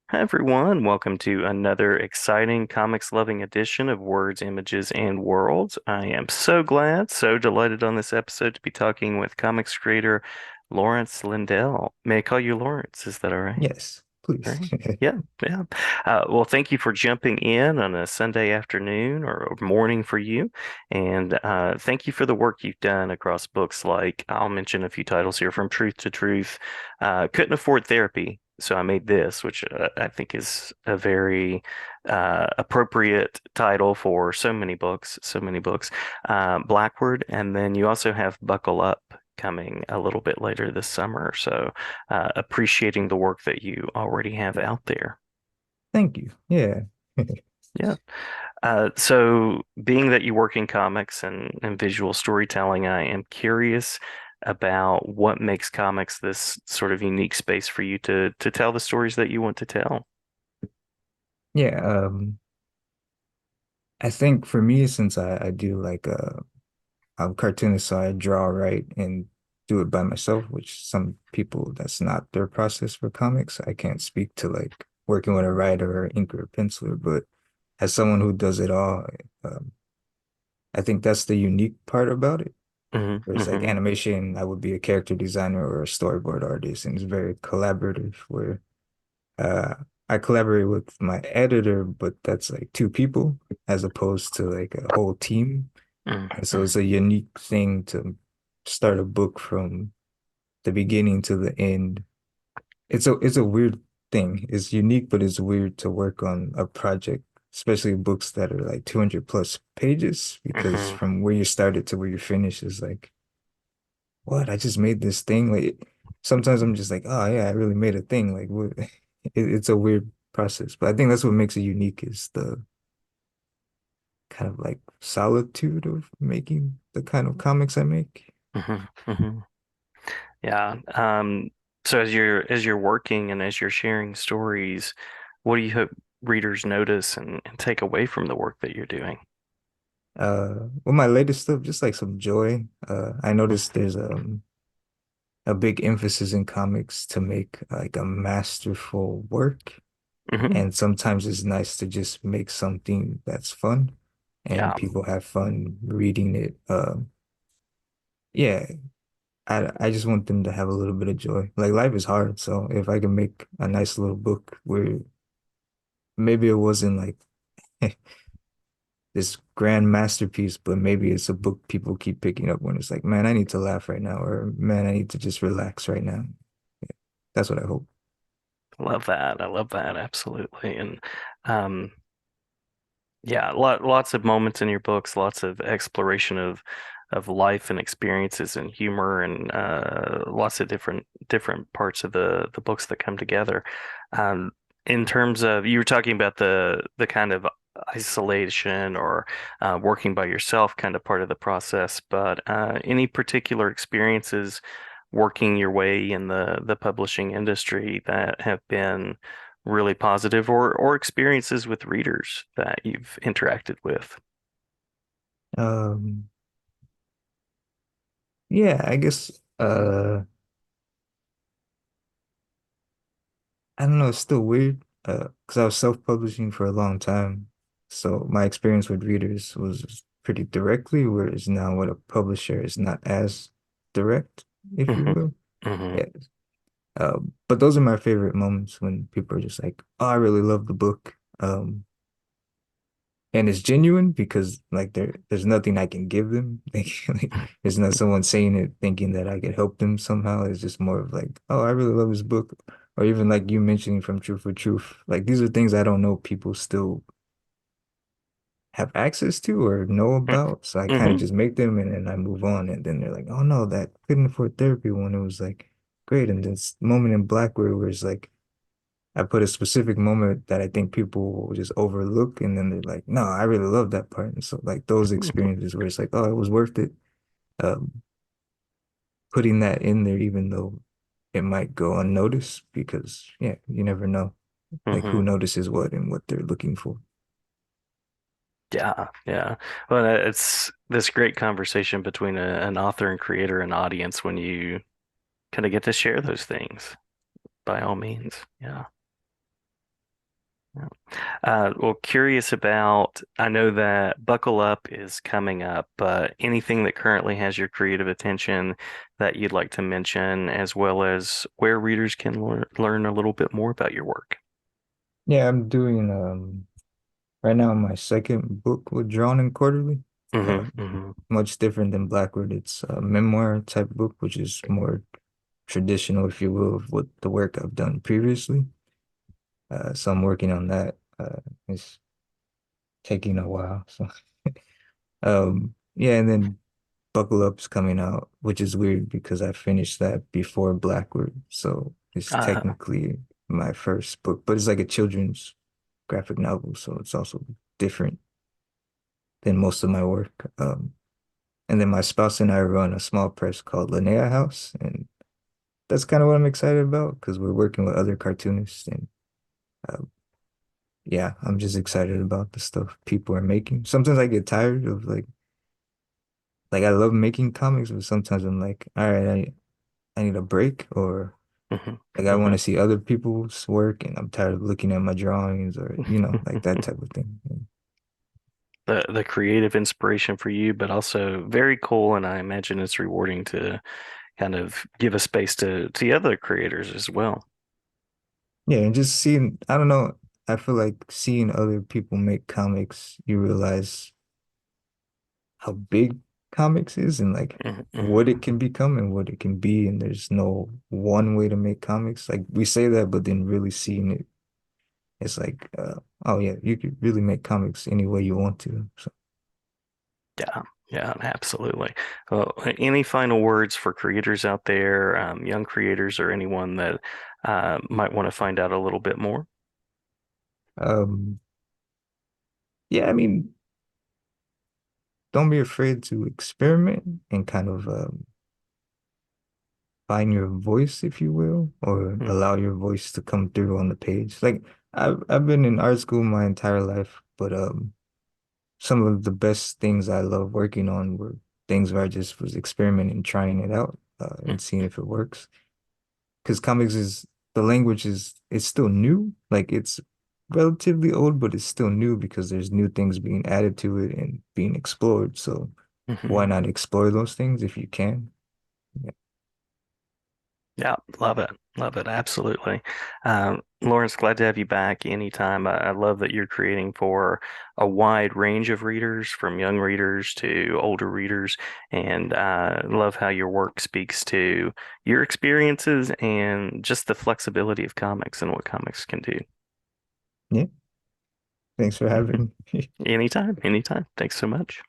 Hi everyone, welcome to another exciting comics loving edition of Words, Images, and Worlds. I am so glad, so delighted on this episode to be talking with comics creator Lawrence Lindell. May I call you Lawrence? Is that all right? Yes, please. Right? Yeah, yeah. Well, thank you for jumping in on a Sunday afternoon or morning for you. And thank you for the work you've done across books like, I'll mention a few titles here from Truth to Truth. Couldn't afford therapy, so I made this, which I think is a very appropriate title for so many books, so many books. Blackward, and then you also have Buckle Up coming a little bit later this summer. So appreciating the work that you already have out there. Thank you. Yeah. Yeah. So being that you work in comics and visual storytelling, I am curious about what makes comics this sort of unique space for you to tell the stories that you want to tell. Yeah, I think for me, since I do I'm a cartoonist, so I draw, write, and do it by myself, which some people that's not their process for comics. I can't speak to like working with a writer or inker or penciler, but as someone who does it all, um, I think that's the unique part about it. Hmm. Whereas like Hmm. animation, I would be a character designer or a storyboard artist, and it's very collaborative where Uh, I collaborate with my editor, but that's like two people as opposed to like a whole team. And so Hmm. it's a unique thing to start a book from the beginning to the end. It's a weird thing. It's unique, but it's weird to work on a project, especially books that are like 200 plus pages, because Hmm. from where you started to where you finish is like, what? I just made this thing. Like sometimes I'm just like, oh yeah, I really made a thing. Like what? It's a weird process, but I think that's what makes it unique is the kind of like solitude of making the kind of comics I make. Hmm. Hmm. Yeah. So as you're working and as you're sharing stories, what do you hope readers notice and take away from the work that you're doing? Well, my latest stuff, just like some joy. I noticed there's a big emphasis in comics to make like a masterful work. Hmm. And sometimes it's nice to just make something that's fun and Yeah. people have fun reading it. Yeah, I just want them to have a little bit of joy. Like life is hard, so if I can make a nice little book where maybe it wasn't like this grand masterpiece, but maybe it's a book people keep picking up when it's like, man, I need to laugh right now, or man, I need to just relax right now. Yeah, that's what I hope. Love that. I love that. Absolutely. And um, yeah, lots of moments in your books, lots of exploration of life and experiences and humor and lots of different parts of the books that come together. In terms of you were talking about the kind of isolation or working by yourself kind of part of the process, but any particular experiences working your way in the publishing industry that have been really positive or experiences with readers that you've interacted with. Um, yeah, I guess I don't know, it's still weird because I was self-publishing for a long time. So my experience with readers was pretty directly, whereas now with a publisher is not as direct, if you Hmm. will. Hmm. Yeah. But those are my favorite moments when people are just like, "Oh, I really love the book." And it's genuine because like there's nothing I can give them. Like, there's not someone saying it thinking that I could help them somehow. It's just more of like, "Oh, I really love this book." Or even like you mentioning from Truth for Truth. Like these are things I don't know people still have access to or know about. So I kind of Hmm. just make them and then I move on. And then they're like, "Oh no, that couldn't afford therapy one." It was like great. And this moment in Blackward where it's like I put a specific moment that I think people will just overlook, and then they're like, "No, I really love that part." And so, like those experiences where it's like, "Oh, it was worth it," um, putting that in there, even though it might go unnoticed, because yeah, you never know, like who Hmm. notices what and what they're looking for. Yeah, yeah. Well, it's this great conversation between an author and creator and audience when you kind of get to share those things, by all means. Yeah. Yeah. Well, curious about, I know that Buckle Up is coming up, but anything that currently has your creative attention that you'd like to mention, as well as where readers can learn a little bit more about your work. Yeah, I'm doing right now my second book with Drawn and Quarterly. Uh, Hmm. Hmm. Much different than Blackward. It's a memoir type book, which is more traditional, if you will, of what the work I've done previously. So I'm working on that. It's taking a while. So yeah, and then Buckle Up's coming out, which is weird because I finished that before Blackward. So it's Uh, technically my first book, but it's like a children's graphic novel, so it's also different than most of my work. And then my spouse and I run a small press called Linnea House, and that's kind of what I'm excited about because we're working with other cartoonists, and uh, yeah, I'm just excited about the stuff people are making. Sometimes I get tired of like I love making comics, but sometimes I'm like, all right, I need a break, or mhm, like I want mhm. to see other people's work, and I'm tired of looking at my drawings, or like that type of thing. The creative inspiration for you, but also very cool, and I imagine it's rewarding to kind of give a space to the other creators as well. Yeah, and just seeing, I don't know, I feel like seeing other people make comics, you realize how big comics is and like Mhm, what mhm. it can become and what it can be. And there's no one way to make comics. Like we say that, but then really seeing it, it's like, oh yeah, you could really make comics any way you want to. So, Yeah, yeah, absolutely. Any final words for creators out there, young creators, or anyone that might want to find out a little bit more? um, yeah, I mean, don't be afraid to experiment and kind of find your voice, if you will, or Hmm. allow your voice to come through on the page. Like I've been in art school my entire life, but some of the best things I love working on were things where I just was experimenting, trying it out, and seeing if it works. Because comics is the language is it's still new, like it's relatively old, but it's still new because there's new things being added to it and being explored. So why Hmm. not explore those things if you can? Yeah. Yeah, love it. Love it. Absolutely. Lawrence, glad to have you back anytime. I love that you're creating for a wide range of readers, from young readers to older readers, and love how your work speaks to your experiences and just the flexibility of comics and what comics can do. Yeah. Thanks for having me. Anytime, anytime. Thanks so much.